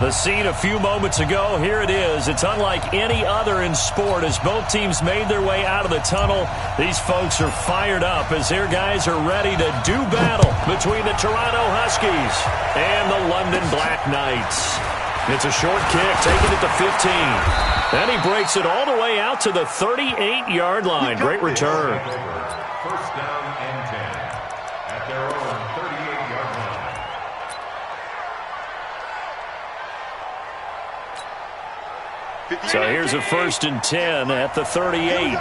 The scene a few moments ago, here it is. It's unlike any other in sport as both teams made their way out of the tunnel. These folks are fired up as their guys are ready to do battle between the Toronto Huskies and the London Black Knights. It's a short kick, taking it to 15. Then he breaks it all the way out to the 38-yard line. Great return. First down and 10 at their own 38-yard line. So here's a 1st and 10 at the 38.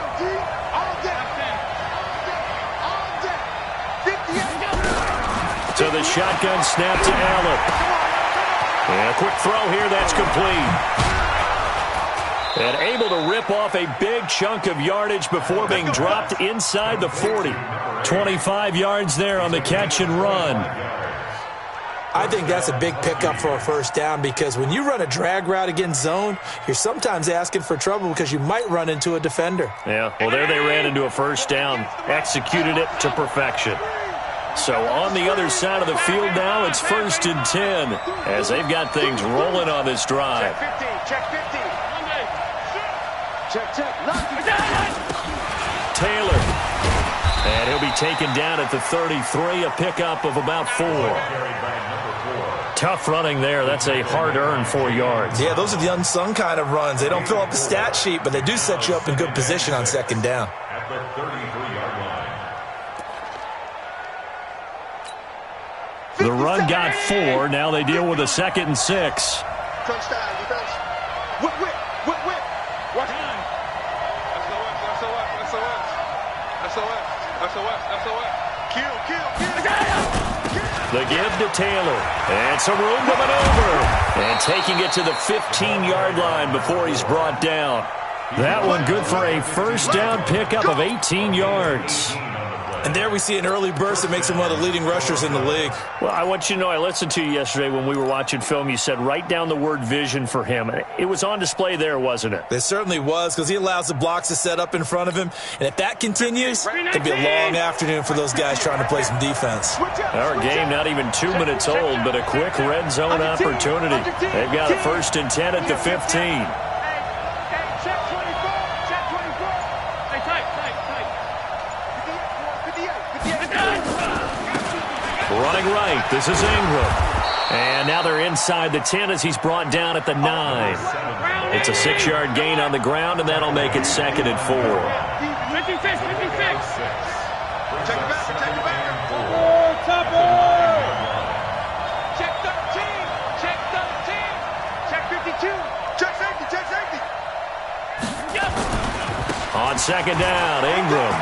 So the shotgun snap to Allen. And a quick throw here, that's complete. And able to rip off a big chunk of yardage before being dropped inside the 40. 25 yards there on the catch and run. I think that's a big pickup for a first down because when you run a drag route against zone, you're sometimes asking for trouble because you might run into a defender. Yeah, well, there they ran into a first down, executed it to perfection. So on the other side of the field now, it's 1st and 10 as they've got things rolling on this drive. Check 50, check 50. Check. Taylor. And he'll be taken down at the 33, a pickup of about 4. Tough running there. That's a hard-earned 4 yards. Yeah, those are the unsung kind of runs. They don't fill up the stat sheet, but they do set you up in good position on second down. At the 33-yard line. The run got 4. Now they deal with a 2nd and 6. Crunch down, defense. Whip. What? SOS. Kill. The give to Taylor. And some room to maneuver. And taking it to the 15-yard line before he's brought down. That one good for a first down pickup of 18 yards. And there we see an early burst that makes him one of the leading rushers in the league. Well, I want you to know, I listened to you yesterday when we were watching film. You said write down the word vision for him. It was on display there, wasn't it? It certainly was because he allows the blocks to set up in front of him. And if that continues, it could be a long afternoon for those guys trying to play some defense. Our game not even 2 minutes old, but a quick red zone opportunity. They've got a 1st and 10 at the 15. Running right, this is Ingram. And now they're inside the 10 as he's brought down at the 9. It's a 6-yard gain on the ground, and that'll make it 2nd and 4. 56. Check it back. Check 13. Check 52. Check safety. On 2nd down, Ingram.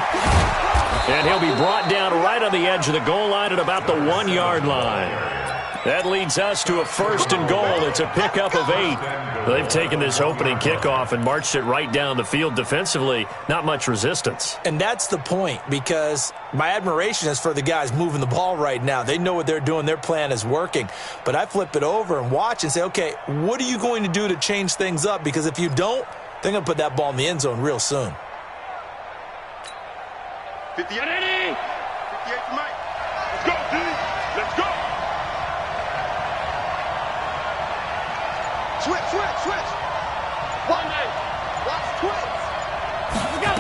And he'll be brought down right on the edge of the goal line at about the 1-yard line. That leads us to a 1st and goal. It's a pickup of 8. They've taken this opening kickoff and marched it right down the field defensively. Not much resistance. And that's the point because my admiration is for the guys moving the ball right now. They know what they're doing. Their plan is working. But I flip it over and watch and say, okay, what are you going to do to change things up? Because if you don't, they're going to put that ball in the end zone real soon. 58 for Mike. Let's go, D. Let's go. Switch. One day. Watch twitch. Let's go.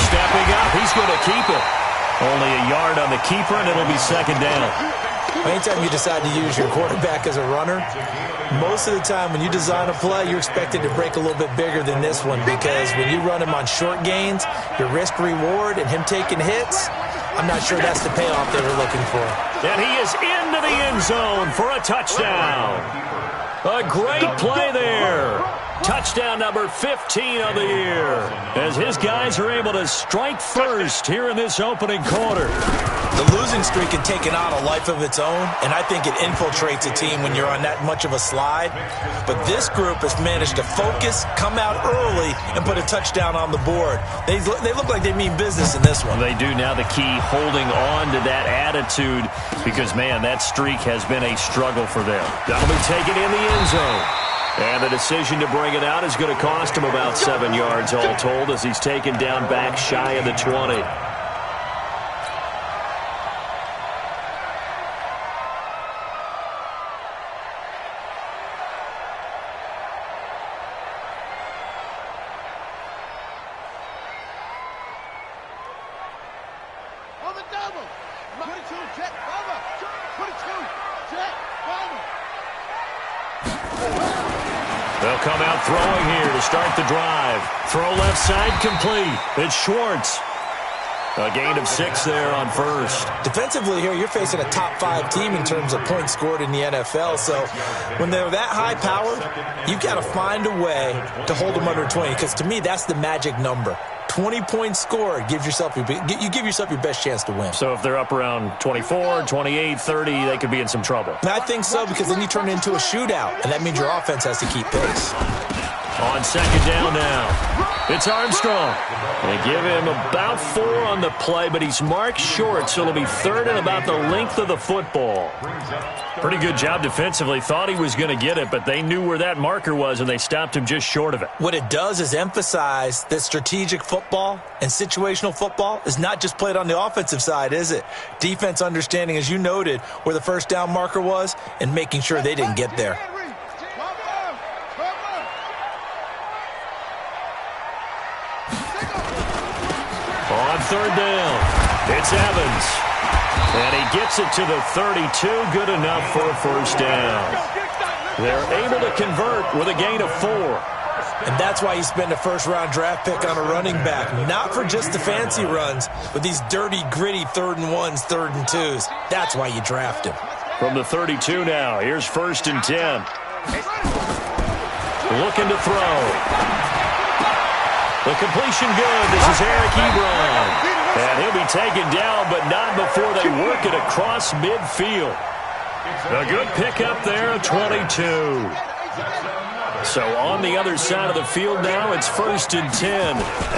Stepping up, he's going to keep it. Only a yard on the keeper, and it'll be 2nd down. Anytime you decide to use your quarterback as a runner, most of the time when you design a play, you're expected to break a little bit bigger than this one because when you run him on short gains, your risk-reward and him taking hits, I'm not sure that's the payoff they were looking for. And he is into the end zone for a touchdown. A great play there. Touchdown number 15 of the year as his guys are able to strike first here in this opening quarter. The losing streak had taken on a life of its own, and I think it infiltrates a team when you're on that much of a slide. But this group has managed to focus, come out early, and put a touchdown on the board. They look like they mean business in this one. They do now. The key, holding on to that attitude because, man, that streak has been a struggle for them. That'll be taken in the end zone. And the decision to bring it out is going to cost him about 7 yards all told as he's taken down back shy of the 20. They'll come out throwing here to start the drive. Throw left side complete. It's Schwartz. A gain of 6 there on first. Defensively here, you're facing a top 5 team in terms of points scored in the NFL. So when they're that high powered, you've got to find a way to hold them under 20. Because to me, that's the magic number. 20 points scored, you give yourself your best chance to win. So if they're up around 24, 28, 30, they could be in some trouble. I think so, because then you turn it into a shootout, and that means your offense has to keep pace. On second down now, it's Armstrong. They give him about 4 on the play, but he's marked short, so it'll be third and about the length of the football. Pretty good job defensively. Thought he was going to get it, but they knew where that marker was, and they stopped him just short of it. What it does is emphasize that strategic football and situational football is not just played on the offensive side, is it? Defense understanding, as you noted, where the first down marker was and making sure they didn't get there. On third down, it's Evans. And he gets it to the 32, good enough for a first down. They're able to convert with a gain of 4. And that's why you spend a first-round draft pick on a running back. Not for just the fancy runs, but these dirty, gritty 3rd and 1s, 3rd and 2s. That's why you draft him. From the 32 now, here's 1st and 10. Looking to throw. The completion good. This is Eric Ebron. And he'll be taken down, but not before they work it across midfield. A good pickup there, 22. So on the other side of the field now, it's 1st and 10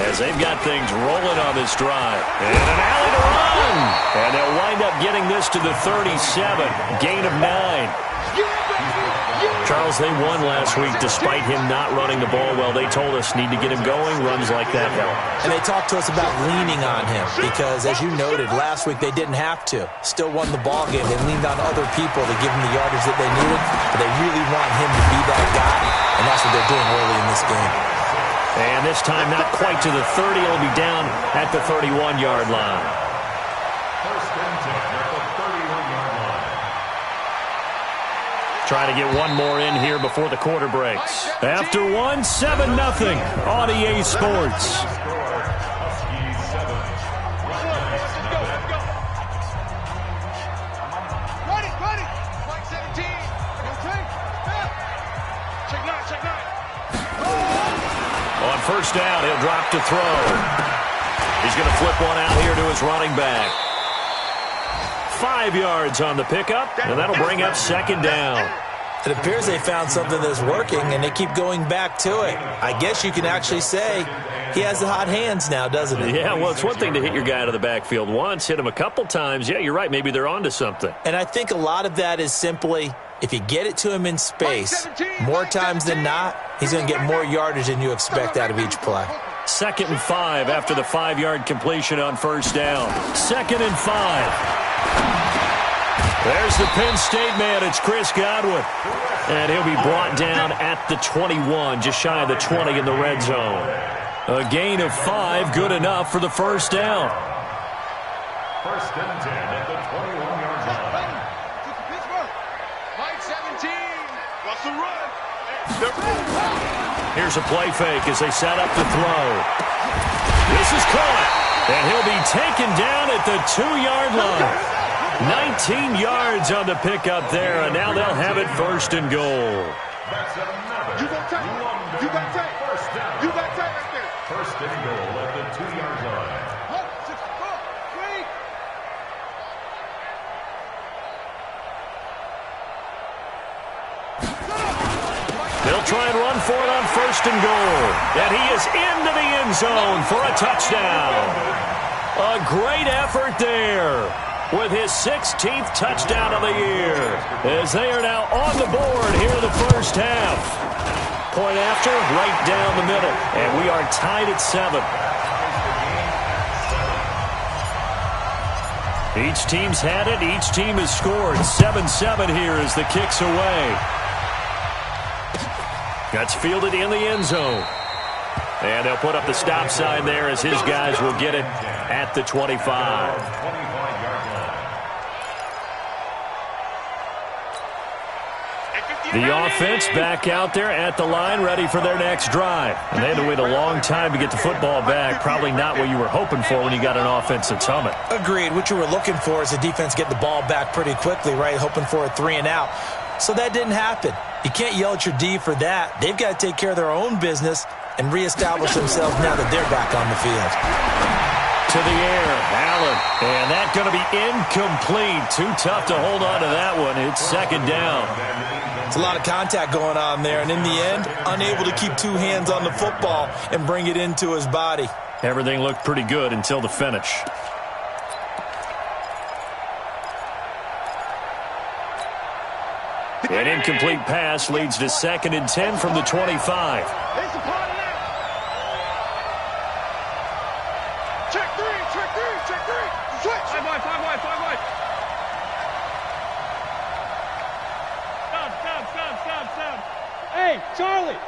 as they've got things rolling on this drive. And an alley to run. And they'll wind up getting this to the 37. Gain of 9. Charles, they won last week despite him not running the ball well. They told us need to get him going. Runs like that help. And they talked to us about leaning on him because, as you noted, last week they didn't have to. Still won the ball game. They leaned on other people to give them the yardage that they needed, but they really want him to be that guy, and that's what they're doing early in this game. And this time not quite to the 30. It'll be down at the 31-yard line. Trying to get one more in here before the quarter breaks. After one, 7-0 on EA Sports. On first down, he'll drop to throw. He's going to flip one out here to his running back. 5 yards on the pickup, and that'll bring up 2nd down. It appears they found something that's working, and they keep going back to it. I guess you can actually say he has the hot hands now, doesn't he? Yeah, well, it's one thing to hit your guy out of the backfield once, hit him a couple times. Yeah, you're right. Maybe they're onto something. And I think a lot of that is simply if you get it to him in space, more times than not, he's going to get more yardage than you expect out of each play. 2nd and 5 after the 5-yard completion on first down. 2nd and 5. There's the Penn State man. It's Chris Godwin. And he'll be brought down at the 21, just shy of the 20 in the red zone. A gain of 5, good enough for the first down. 1st and 10 at the 21-yard line. Mike 17. Russell run. Here's a play fake as they set up to throw. This is caught. And he'll be taken down at the 2-yard line. 19 yards on the pickup there, and now they'll have it 1st and goal. That's another. You got tight. You got tight. First down. You got tight right there. 1st and goal at the 2-yard line. 6, 4, 3. They'll try and run for it on 1st and goal. And he is into the end zone for a touchdown. A great effort there with his 16th touchdown of the year as they are now on the board here in the first half. Point after, right down the middle. And we are tied at 7. Each team's had it. Each team has scored. 7-7 here as the kick's away. That's fielded in the end zone. And they'll put up the stop sign there as his guys will get it at the 25. The offense back out there at the line, ready for their next drive. And they had to wait a long time to get the football back. Probably not what you were hoping for when you got an offense that's humming. Agreed. What you were looking for is the defense get the ball back pretty quickly, right? Hoping for a 3 and out. So that didn't happen. You can't yell at your D for that. They've got to take care of their own business and reestablish themselves now that they're back on the field. To the air, Allen. And that's going to be incomplete. Too tough to hold on to that one. It's second down. It's a lot of contact going on there, and in the end, unable to keep 2 hands on the football and bring it into his body. Everything looked pretty good until the finish. An incomplete pass leads to 2nd and 10 from the 25. Check three. Switch. 5 wide. Stop. Hey, Charlie.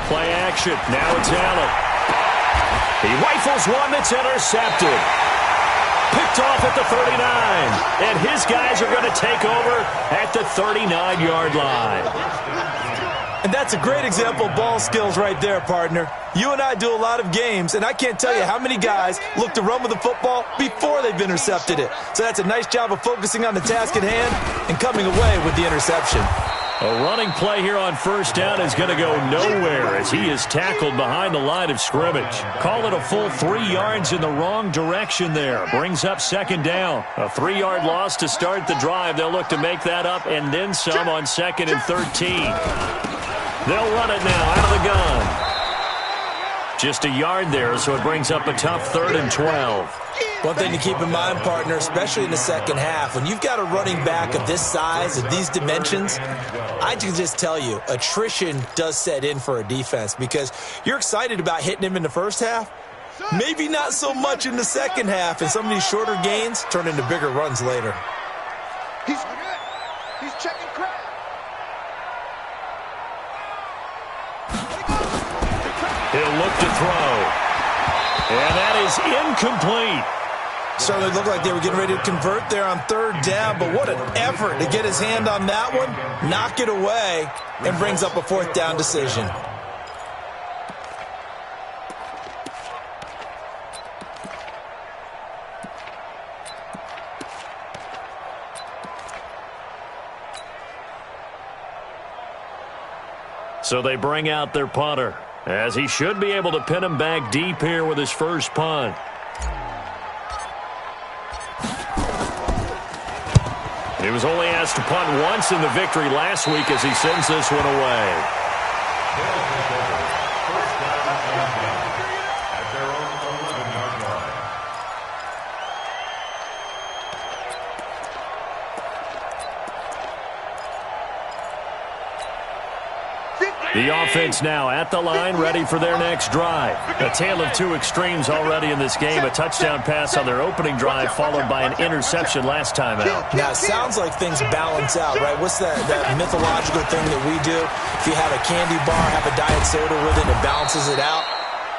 Play action. Now it's Allen. He rifles one that's intercepted. Picked off at the 39. And his guys are going to take over at the 39-yard line. And that's a great example of ball skills right there, partner. You and I do a lot of games, and I can't tell you how many guys look to run with the football before they've intercepted it. So that's a nice job of focusing on the task at hand and coming away with the interception. A running play here on first down is going to go nowhere as he is tackled behind the line of scrimmage. Call it a full 3 yards in the wrong direction there. Brings up second down. A 3-yard loss to start the drive. They'll look to make that up and then some on 2nd and 13. They'll run it now out of the gun. Just a yard there, so it brings up a tough 3rd and 12. One thing to keep in mind, partner, especially in the second half, when you've got a running back of this size, of these dimensions, I can just tell you, attrition does set in for a defense because you're excited about hitting him in the first half. Maybe not so much in the second half, and some of these shorter gains turn into bigger runs later. He's checking crap. He'll look to throw. And that is incomplete. Certainly looked like they were getting ready to convert there on 3rd down, but what an effort to get his hand on that one, knock it away, and brings up a 4th down decision. So they bring out their punter, as he should be able to pin him back deep here with his first punt. He was only asked to punt once in the victory last week as he sends this one away. The offense now at the line, ready for their next drive. A tale of 2 extremes already in this game. A touchdown pass on their opening drive, followed by an interception last time out. Now, it sounds like things balance out, right? What's that mythological thing that we do? If you have a candy bar, have a diet soda with it, it balances it out.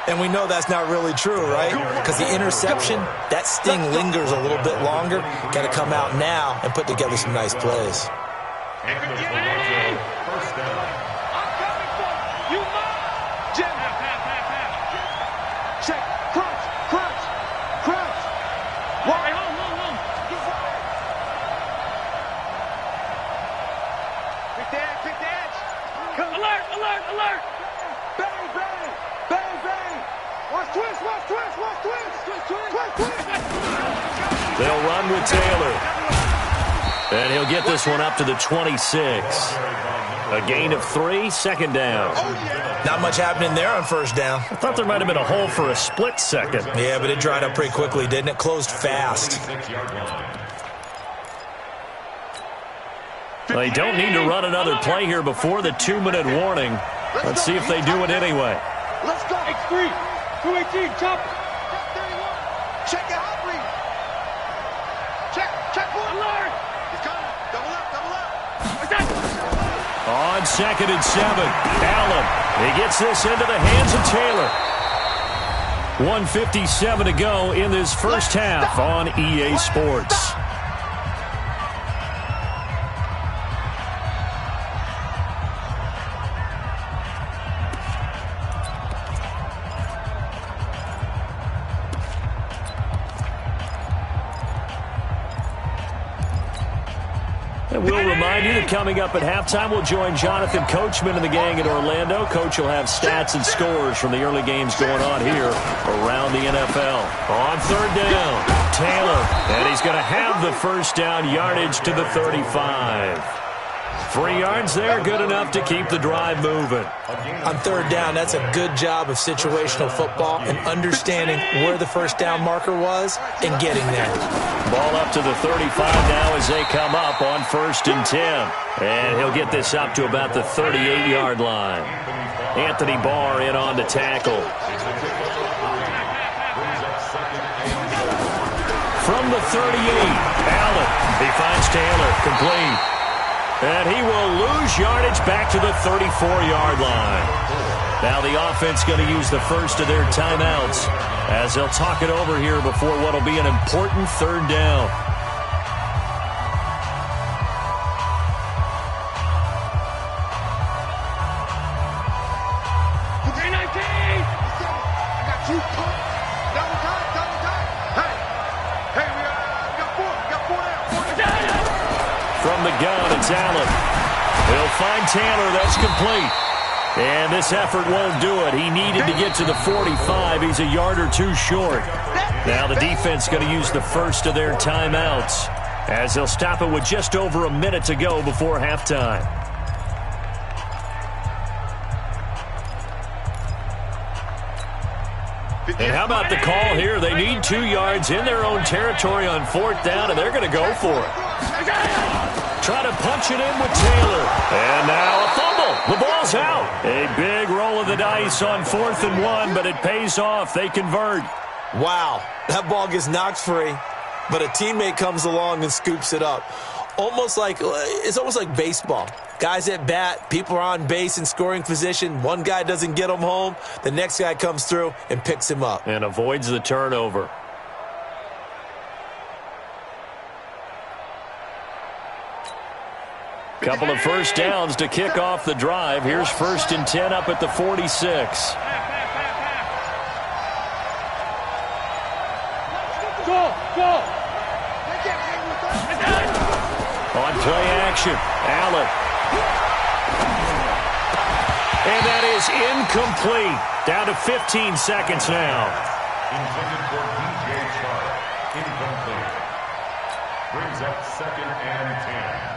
And we know that's not really true, right? Because the interception, that sting lingers a little bit longer. Got to come out now and put together some nice plays. First down. Check. Crunch. Why? Hold. Pick the edge. Alert. Bang. Watch twist. They'll run with Taylor. And he'll get this one up to the 26. A gain of 3, second down. Not much happening there on first down. I thought there might have been a hole for a split second. Yeah, but it dried up pretty quickly, didn't it? Closed fast. They don't need to run another play here before the 2-minute warning. Let's see if they do it anyway. Let's go. X3. 218. Chop. 31. Check it out, read. Check one. Alert. He's coming. Double up. What's that? On 2nd and 7, Allen. He gets this into the hands of Taylor. 1:57 to go in this first half on EA Sports. And we'll remind you that coming up at halftime, we'll join Jonathan Coachman and the gang in Orlando. Coach will have stats and scores from the early games going on here around the NFL. On third down, Taylor, and he's going to have the first down, yardage to the 35. 3 yards there, good enough to keep the drive moving. On third down, that's a good job of situational football and understanding where the first down marker was and getting there. Ball up to the 35 now as they come up on 1st and 10. And he'll get this up to about the 38-yard line. Anthony Barr in on the tackle. From the 38, Allen. He finds Taylor, complete. And he will lose yardage back to the 34-yard line. Now the offense going to use the first of their timeouts as they'll talk it over here before what will be an important third down. From the gun, it's Allen. He'll find Taylor. That's complete. And this effort won't do it. He needed to get to the 45. He's a yard or two short. Now the defense going to use the first of their timeouts as they'll stop it with just over a minute to go before halftime. And how about the call here? They need 2 yards in their own territory on 4th down, and they're going to go for it. Try to punch it in with Taylor. And now a fumble. The ball's out. A big roll of the dice on 4th and 1, but it pays off. They convert. Wow, that ball gets knocked free, but a teammate comes along and scoops it up. It's almost like baseball. Guys at bat, people are on base in scoring position. One guy doesn't get him home. The next guy comes through and picks him up. And avoids the turnover. Couple of first downs to kick off the drive. Here's 1st and 10 up at the 46. Go! On play action, Allen. And that is incomplete. Down to 15 seconds now. Intended for DJ Chark. Incomplete. Brings up 2nd and 10.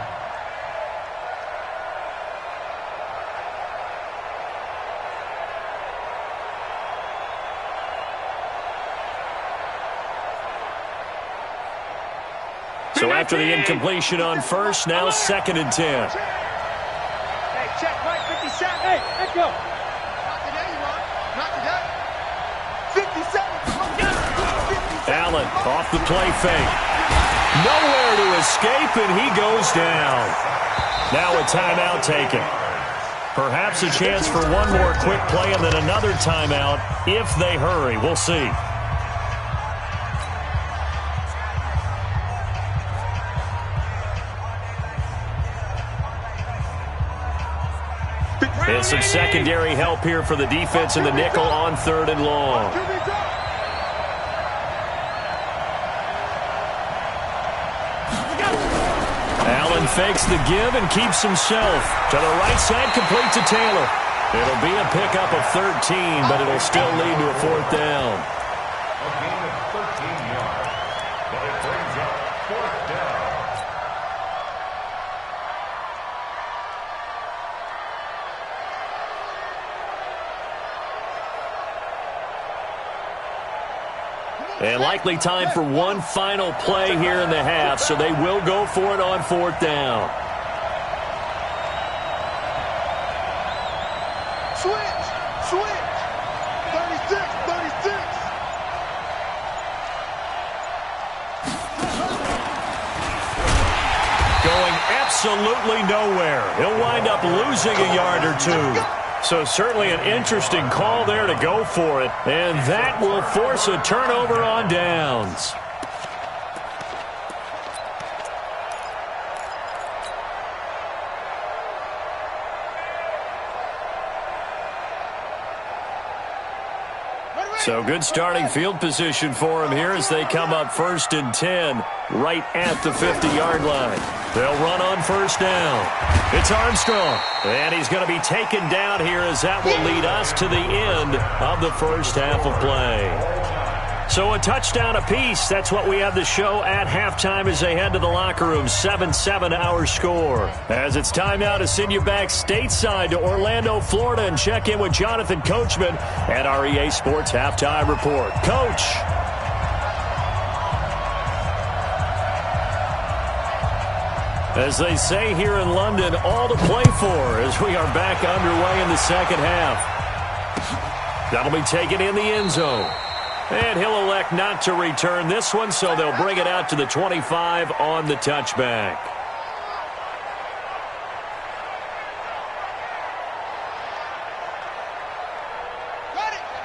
So after the incompletion on first, now 2nd and 10. Hey, check right 57. Hey, let's go. Not today, Ron. Not today. 57. Allen off the play fake. Nowhere to escape, and he goes down. Now a timeout taken. Perhaps a chance for one more quick play and then another timeout if they hurry. We'll see. And some secondary help here for the defense in the nickel on 3rd and long. Allen fakes the give and keeps himself. To the right side, complete to Taylor. It'll be a pickup of 13, but it'll still lead to a 4th down. A gain of 13 yards, but it brings up 4th down. And likely time for one final play here in the half, so they will go for it on 4th down. Switch. 36. Going absolutely nowhere. He'll wind up losing a yard or two. So certainly an interesting call there to go for it. And that will force a turnover on downs. So good starting field position for him here as they come up 1st and 10 right at the 50-yard line. They'll run on 1st down. It's Armstrong, and he's going to be taken down here as that will lead us to the end of the first half of play. So a touchdown apiece. That's what we have the show at halftime as they head to the locker room. 7-7 our score. As it's time now to send you back stateside to Orlando, Florida, and check in with Jonathan Coachman at our EA Sports Halftime Report. Coach. As they say here in London, all to play for as we are back underway in the second half. That'll be taken in the end zone. And he'll elect not to return this one, so they'll bring it out to the 25 on the touchback.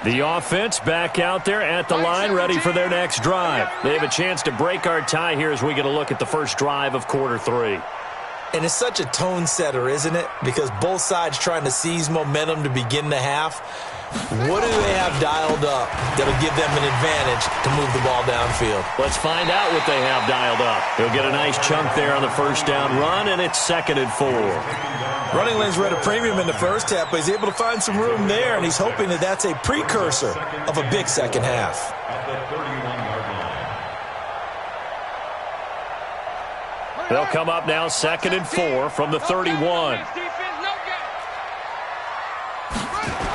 The offense back out there at the line, ready for their next drive. They have a chance to break our tie here as we get a look at the first drive of quarter 3. And it's such a tone setter, isn't it? Because both sides trying to seize momentum to begin the half. What do they have dialed up that'll give them an advantage to move the ball downfield? Let's find out what they have dialed up. He'll get a nice chunk there on the first down run, and it's 2nd and 4. Running lanes were at a premium in the first half, but he's able to find some room there, and he's hoping that that's a precursor of a big second half. They'll come up now 2nd and 4 from the 31.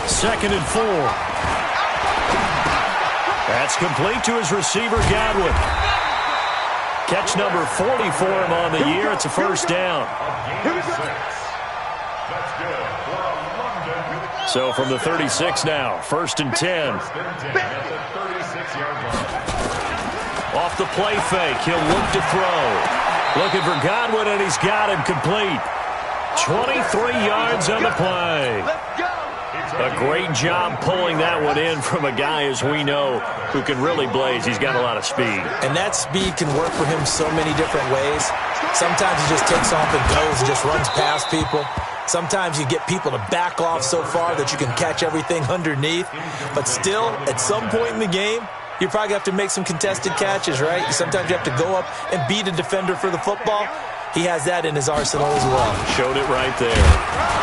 2nd and 4. That's complete to his receiver, Godwin. Catch number 40 for him on the year. It's a first down. So from the 36 now, 1st and 10. Off the play fake, he'll look to throw. Looking for Godwin, and he's got him complete. 23 yards on the play. A great job pulling that one in from a guy, as we know, who can really blaze. He's got a lot of speed. And that speed can work for him so many different ways. Sometimes he just takes off and goes and just runs past people. Sometimes you get people to back off so far that you can catch everything underneath. But still, at some point in the game, you probably have to make some contested catches, right? Sometimes you have to go up and beat a defender for the football. He has that in his arsenal as well. Showed it right there.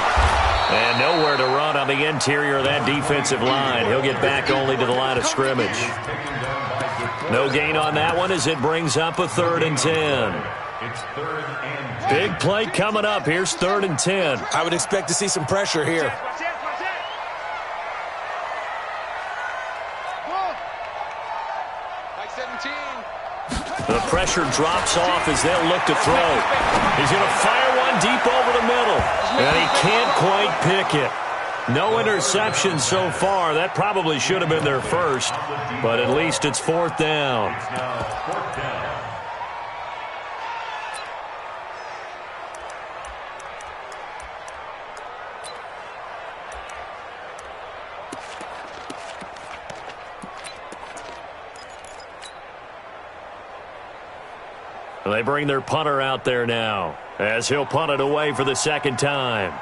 And nowhere to run on the interior of that defensive line. He'll get back only to the line of scrimmage. No gain on that one as it brings up a 3rd and 10. Big play coming up. Here's 3rd and 10. I would expect to see some pressure here. The pressure drops off as they'll look to throw. He's going to fire one deep over the middle, and he can't quite pick it. No interception so far. That probably should have been their first, but at least it's 4th down. They bring their punter out there now as he'll punt it away for the 2nd time.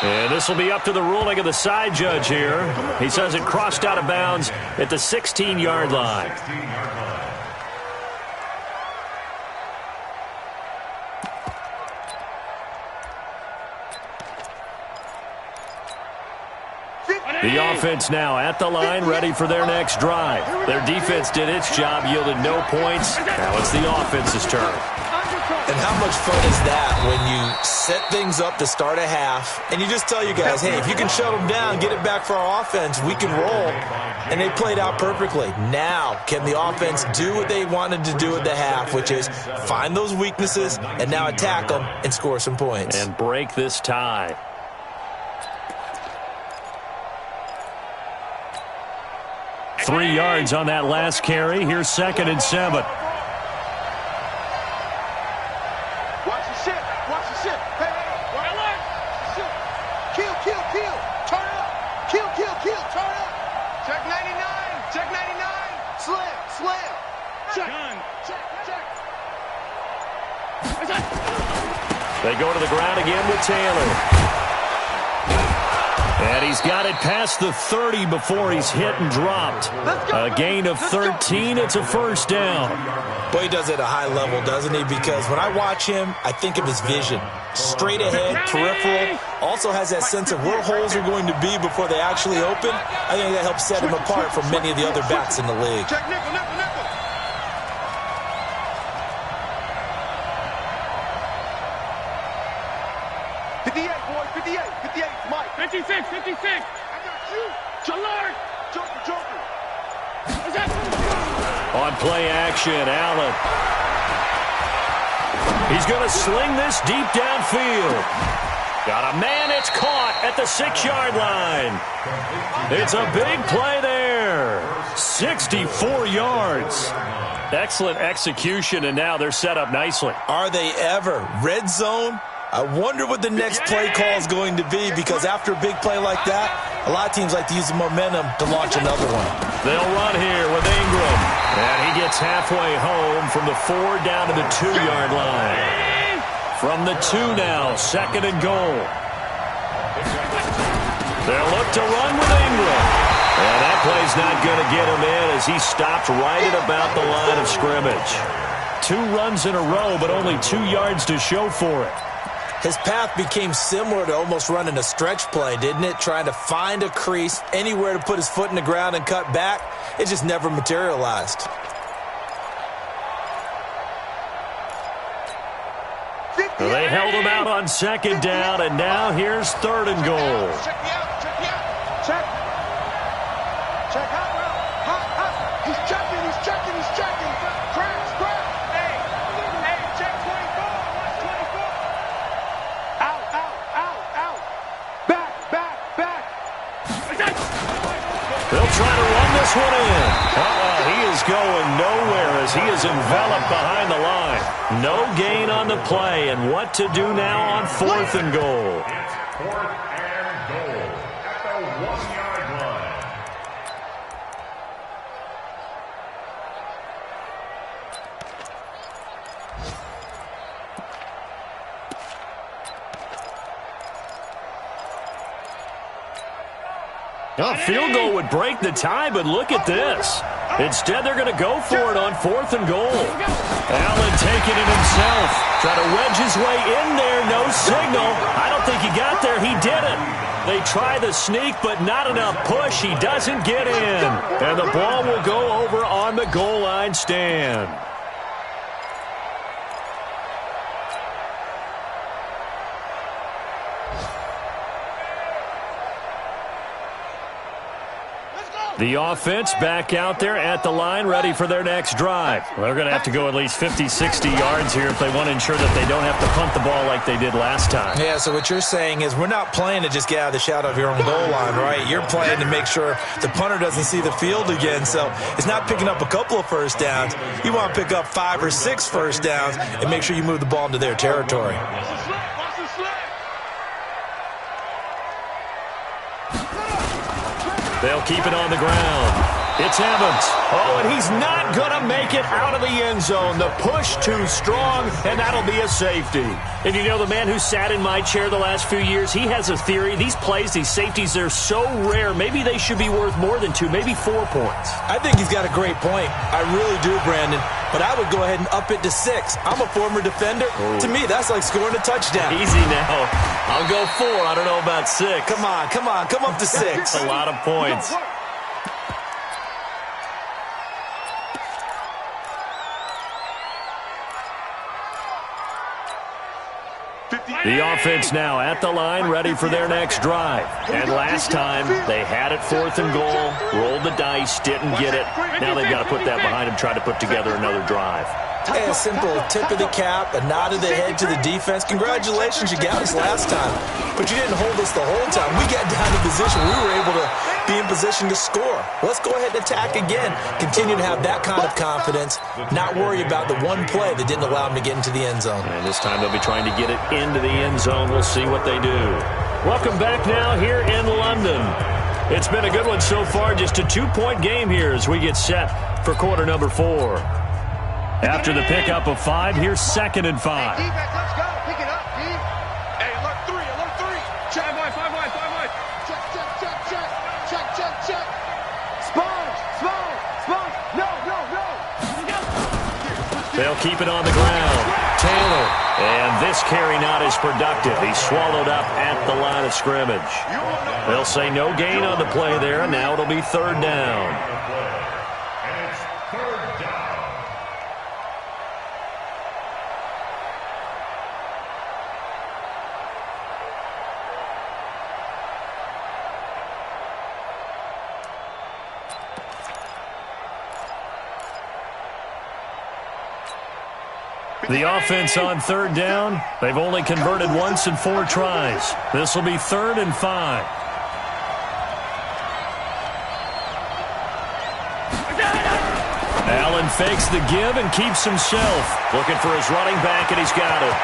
And this will be up to the ruling of the side judge here. He says it crossed out of bounds at the 16-yard line. The offense now at the line, ready for their next drive. Their defense did its job, yielded no points. Now it's the offense's turn. And how much fun is that when you set things up to start a half, and you just tell you guys, hey, if you can shut them down, get it back for our offense, we can roll. And they played out perfectly. Now, can the offense do what they wanted to do at the half, which is find those weaknesses and now attack them and score some points. And break this tie. Three yards on that last carry. Here's 2nd and 7. Watch the shit. Watch the shit. Hey, hey. Shit. Kill, kill, kill. Turn up. Kill, kill, kill. Turn up. Check 99. Check 99. Slam, slam. Check. Check, check. They go to the ground again with Taylor. And he's got it past the 30 before he's hit and dropped. A gain of 13. It's a first down. Boy, he does it at a high level, doesn't he? Because when I watch him, I think of his vision. Straight ahead, peripheral. Also has that sense of where holes are going to be before they actually open. I think that helps set him apart from many of the other backs in the league. Check nickel, nickel, nickel. 58, boys, 58, 58, Mike. 56, 56. I got you. Alert. Joker, Joker. On play action, Allen. He's going to sling this deep downfield. Got a man, it's caught at the 6-yard line. It's a big play there. 64 yards. Excellent execution, and now they're set up nicely. Are they ever? Red zone? I wonder what the next play call is going to be, because after a big play like that, a lot of teams like to use the momentum to launch another one. They'll run here with Ingram. And he gets halfway home from the 4 down to the 2-yard line. From the 2 now, 2nd and goal. They'll look to run with Ingram. And that play's not going to get him in as he stopped right at about the line of scrimmage. 2 runs in a row, but only 2 yards to show for it. His path became similar to almost running a stretch play, didn't it? Trying to find a crease, anywhere to put his foot in the ground and cut back. It just never materialized. They held him out on 2nd down, and now here's 3rd and goal. Check me out, check me out. Check. Check out, bro. Hop. He's checking, he's checking, he's checking. Crash. Hey, check 24. Watch 24. Out. Back. They'll try to run this one in. He is going nowhere as he is enveloped behind the line. No gain on the play, and what to do now on 4th and goal. It's 4th and goal at the 1-yard line. A field goal would break the tie, but look at this. Instead, they're going to go for it on 4th and goal. Allen taking it himself. Trying to wedge his way in there. No signal. I don't think he got there. He didn't. They try the sneak, but not enough push. He doesn't get in. And the ball will go over on the goal line stand. The offense back out there at the line, ready for their next drive. They're going to have to go at least 50, 60 yards here if they want to ensure that they don't have to punt the ball like they did last time. Yeah, so what you're saying is we're not playing to just get out of the shadow of your own goal line, right? You're playing to make sure the punter doesn't see the field again. So it's not picking up a couple of first downs. You want to pick up 5 or 6 first downs and make sure you move the ball into their territory. They'll keep it on the ground. It's Evans. Oh, and he's not going to make it out of the end zone. The push too strong, and that'll be a safety. And you know, the man who sat in my chair the last few years, he has a theory. These plays, these safeties, they're so rare. Maybe they should be worth more than 2, maybe 4 points. I think he's got a great point. I really do, Brandon. But I would go ahead and up it to 6. I'm a former defender. Ooh. To me, that's like scoring a touchdown. Easy now. I'll go 4. I don't know about 6. Come on. Come up to 6. A lot of points. The offense now at the line, ready for their next drive. And last time, they had it 4th and goal, rolled the dice, didn't get it. Now they've got to put that behind them, try to put together another drive. Hey, a simple tip of the cap, a nod of the head to the defense. Congratulations, you got us last time. But you didn't hold us the whole time. We got down to position. We were able to be in position to score. Let's go ahead and attack again. Continue to have that kind of confidence, not worry about the one play that didn't allow them to get into the end zone. And this time they'll be trying to get it into the end zone. We'll see what they do. Welcome back now here in London. It's been a good one so far. Just a 2-point game here as we get set for quarter number 4. After the pickup of 5, here's 2nd and 5. Hey, defense, let's go. Pick it up, D. They'll keep it on the ground. Taylor. And this carry not as productive. He's swallowed up at the line of scrimmage. They'll say no gain on the play there, and now it'll be third down. And it's third down. The offense on third down, they've only converted once in 4 tries. This will be 3rd and 5. Allen fakes the give and keeps himself. Looking for his running back, and he's got it.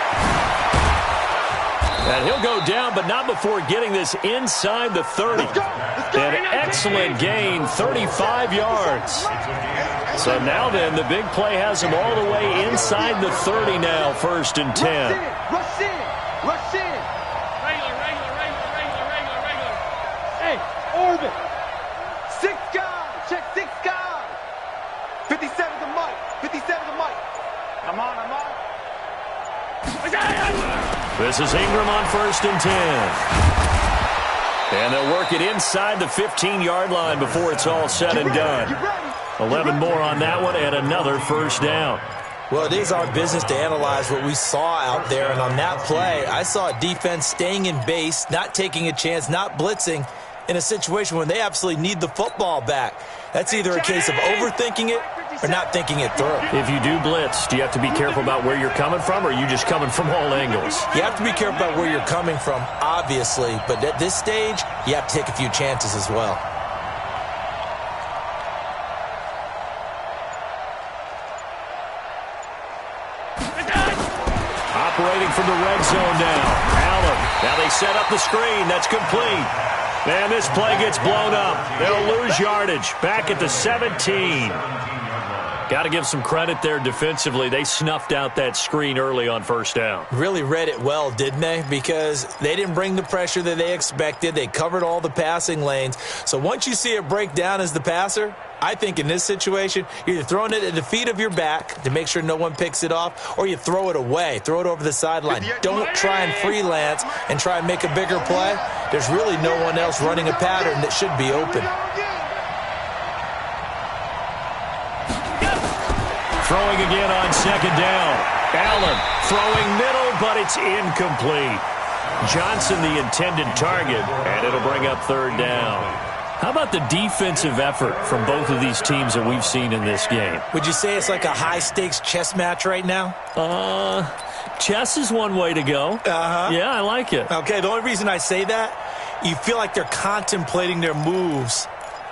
And he'll go down, but not before getting this inside the 30. An excellent gain, 35 yards. So now then, the big play has him all the way inside the 30 now, 1st and 10. Rush in. Rush in. Regular. Hey, orbit. 6 guys. Check 6 guys. 57 to Mike. 57 to Mike. I'm on. This is Ingram on 1st and 10. And they'll work it inside the 15-yard line before it's all said and done. 11 more on that one and another 1st down. Well, it is our business to analyze what we saw out there, and on that play, I saw a defense staying in base, not taking a chance, not blitzing in a situation when they absolutely need the football back. That's either a case of overthinking it or not thinking it through. If you do blitz, do you have to be careful about where you're coming from, or are you just coming from all angles? You have to be careful about where you're coming from, obviously, but at this stage, you have to take a few chances as well. Operating from the red zone now. Allen. Now they set up the screen. That's complete. And this play gets blown up. They'll lose yardage. Back at the 17. Got to give some credit there defensively. They snuffed out that screen early on 1st down. Really read it well, didn't they? Because they didn't bring the pressure that they expected. They covered all the passing lanes. So once you see it break down as the passer, I think in this situation, you're either throwing it at the feet of your back to make sure no one picks it off, or you throw it away. Throw it over the sideline. Don't try and freelance and try and make a bigger play. There's really no one else running a pattern that should be open. Throwing again on 2nd down. Allen throwing middle, but it's incomplete. Johnson the intended target, and it'll bring up 3rd down. How about the defensive effort from both of these teams that we've seen in this game? Would you say it's like a high-stakes chess match right now? Chess is one way to go. Yeah, I like it. Okay, the only reason I say that, you feel like they're contemplating their moves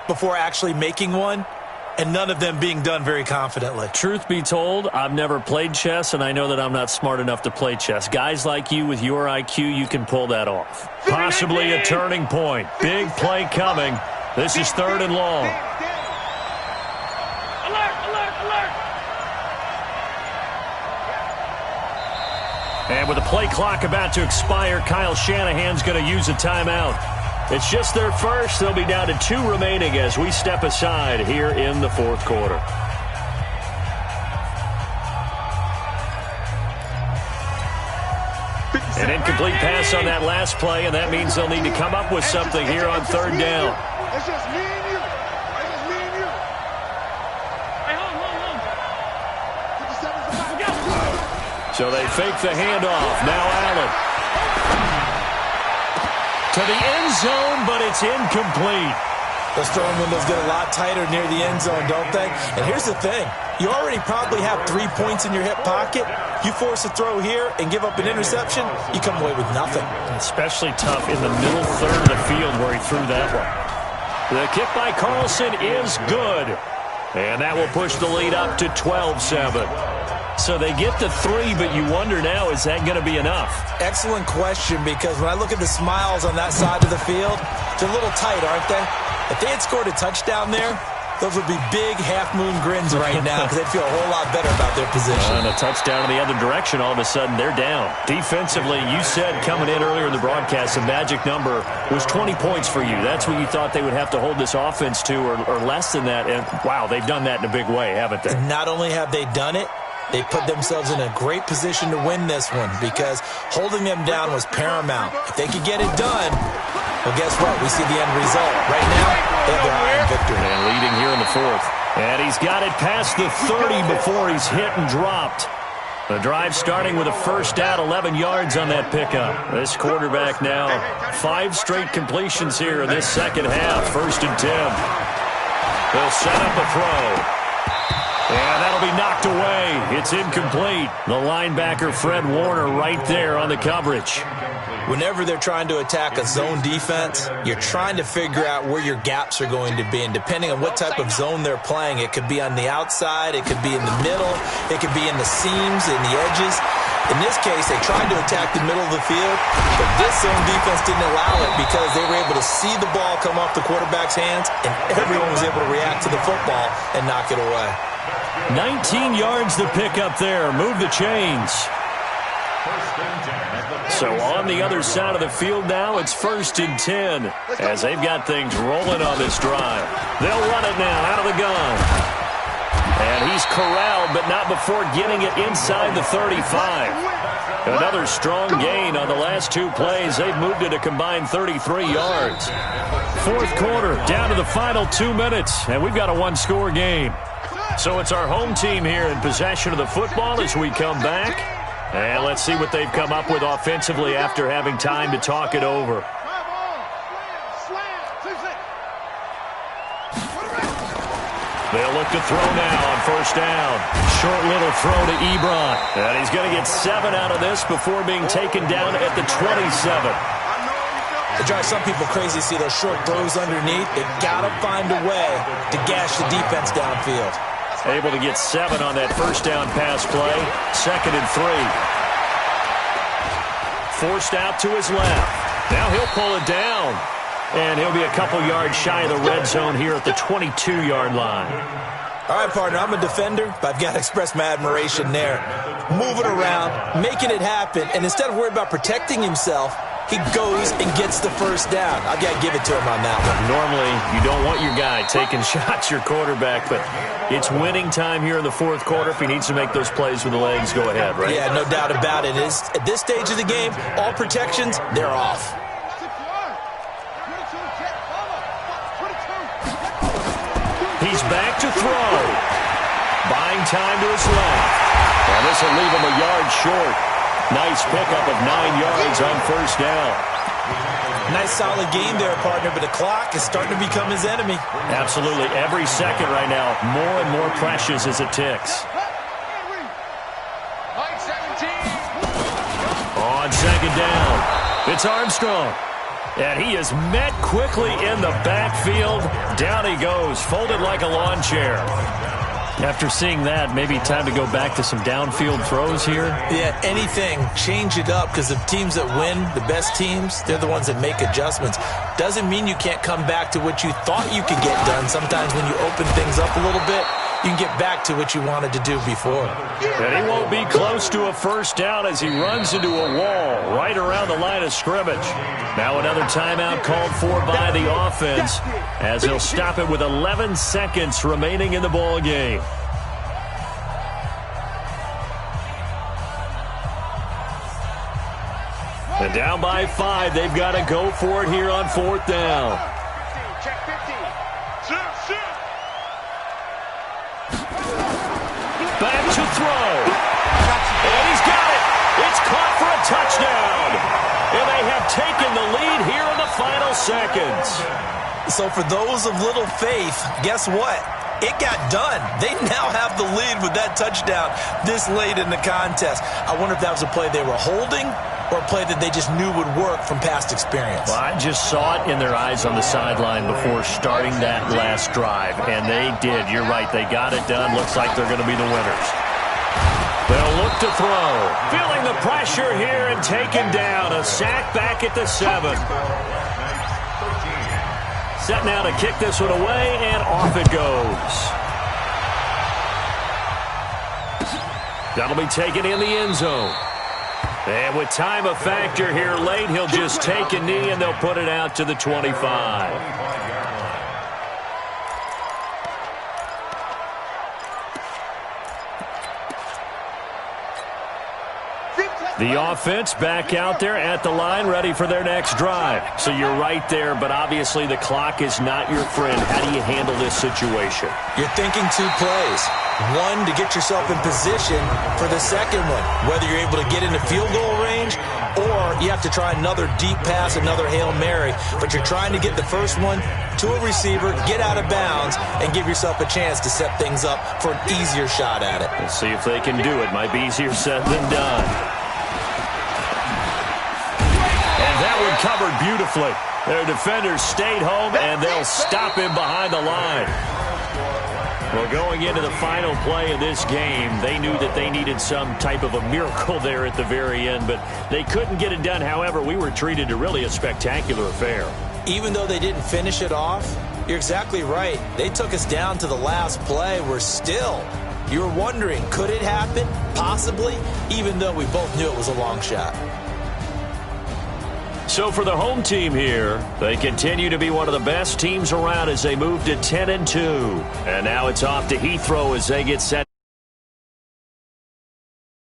before actually making one, and none of them being done very confidently. Truth be told, I've never played chess, and I know that I'm not smart enough to play chess. Guys like you with your IQ, you can pull that off. Possibly a turning point. Big play coming. This is 3rd and long. Alert. And with the play clock about to expire, Kyle Shanahan's going to use a timeout. It's just their first. They'll be down to 2 remaining as we step aside here in the 4th quarter. An incomplete pass on that last play, and that means they'll need to come up with something here on 3rd down. It's just me and you. Hey, hold. So they fake the handoff. Now Allen. To the end zone, but it's incomplete. Those throwing windows get a lot tighter near the end zone, don't they? And here's the thing. You already probably have 3 points in your hip pocket. You force a throw here and give up an interception, you come away with nothing. Especially tough in the middle third of the field where he threw that one. The kick by Carlson is good. And that will push the lead up to 12-7. So they get to 3, but you wonder now, is that going to be enough? Excellent question, because when I look at the smiles on that side of the field, they're a little tight, aren't they? If they had scored a touchdown there, those would be big half-moon grins right now because they'd feel a whole lot better about their position. And a touchdown in the other direction, all of a sudden they're down. Defensively, you said coming in earlier in the broadcast, the magic number was 20 points for you. That's what you thought they would have to hold this offense to, or less than that. And, wow, they've done that in a big way, haven't they? And not only have they done it, They put themselves in a great position to win this one because holding them down was paramount. If they could get it done, well, guess what? We see the end result. Right now, they have their eye on victory. And leading here in the fourth. And he's got it past the 30 before he's hit and dropped. The drive starting with a first down, 11 yards on that pickup. This quarterback now, 5 straight completions here in this second half. 1st and 10. They'll set up a throw. And that'll be knocked away. It's incomplete. The linebacker, Fred Warner, right there on the coverage. Whenever they're trying to attack a zone defense, you're trying to figure out where your gaps are going to be. And depending on what type of zone they're playing, it could be on the outside, it could be in the middle, it could be in the seams, in the edges. In this case, they tried to attack the middle of the field, but this zone defense didn't allow it because they were able to see the ball come off the quarterback's hands, and everyone was able to react to the football and knock it away. 19 yards to pick up there. Move the chains. So on the other side of the field now, it's 1st and 10 as they've got things rolling on this drive. They'll run it now out of the gun. And he's corralled, but not before getting it inside the 35. Another strong gain on the last 2 plays. They've moved it a combined 33 yards. 4th quarter, down to the final 2 minutes, and we've got a 1-score game. So it's our home team here in possession of the football as we come back. And let's see what they've come up with offensively after having time to talk it over. They'll look to throw now on 1st down. Short little throw to Ebron. And he's going to get 7 out of this before being taken down at the 27. It drives some people crazy to see those short throws underneath. They've got to find a way to gash the defense downfield. Able to get 7 on that 1st down pass play. 2nd and 3. Forced out to his left. Now he'll pull it down. And he'll be a couple yards shy of the red zone here at the 22-yard line. All right, partner, I'm a defender, but I've got to express my admiration there. Moving around, making it happen, and instead of worrying about protecting himself, he goes and gets the 1st down. I've got to give it to him on that one. Normally, you don't want your guy taking shots, your quarterback, but it's winning time here in the 4th quarter. If he needs to make those plays with the legs, go ahead, right? Yeah, no doubt about it. At this stage of the game, all protections, they're off. He's back to throw. Buying time to his left. And this will leave him a yard short. Nice pickup of 9 yards on 1st down. Nice solid game there, partner, but the clock is starting to become his enemy. Absolutely. Every second right now, more and more precious as it ticks. On 2nd down, it's Armstrong. And he is met quickly in the backfield. Down he goes, folded like a lawn chair. After seeing that, maybe time to go back to some downfield throws here. Yeah, anything. Change it up because the teams that win, the best teams, they're the ones that make adjustments. Doesn't mean you can't come back to what you thought you could get done. Sometimes when you open things up a little bit, you can get back to what you wanted to do before. And he won't be close to a 1st down as he runs into a wall right around the line of scrimmage. Now another timeout called for by the offense as he'll stop it with 11 seconds remaining in the ball game. And down by 5, they've got to go for it here on 4th down. Check 50. Back to throw. And he's got it. It's caught for a touchdown. And they have taken the lead here in the final seconds. So for those of little faith, guess what? It got done. They now have the lead with that touchdown this late in the contest. I wonder if that was a play they were holding or a play that they just knew would work from past experience. Well, I just saw it in their eyes on the sideline before starting that last drive, and they did. You're right. They got it done. Looks like they're going to be the winners. They'll look to throw. Feeling the pressure here and taken down. A sack back at the 7. Set now to kick this one away, and off it goes. That'll be taken in the end zone. And with time a factor here late, he'll just take a knee, and they'll put it out to the 25. The offense back out there at the line, ready for their next drive. So you're right there, but obviously the clock is not your friend. How do you handle this situation? You're thinking 2 plays. One, to get yourself in position for the second one, whether you're able to get into field goal range or you have to try another deep pass, another Hail Mary. But you're trying to get the first one to a receiver, get out of bounds, and give yourself a chance to set things up for an easier shot at it. We'll see if they can do it. Might be easier said than done. And that one covered beautifully. Their defenders stayed home, and they'll stop him behind the line. Well, going into the final play of this game, they knew that they needed some type of a miracle there at the very end, but they couldn't get it done. However, we were treated to really a spectacular affair. Even though they didn't finish it off, you're exactly right. They took us down to the last play. We're still, you were wondering, could it happen? Possibly, even though we both knew it was a long shot. So for the home team here, they continue to be one of the best teams around as they move to 10-2. And now it's off to Heathrow as they get set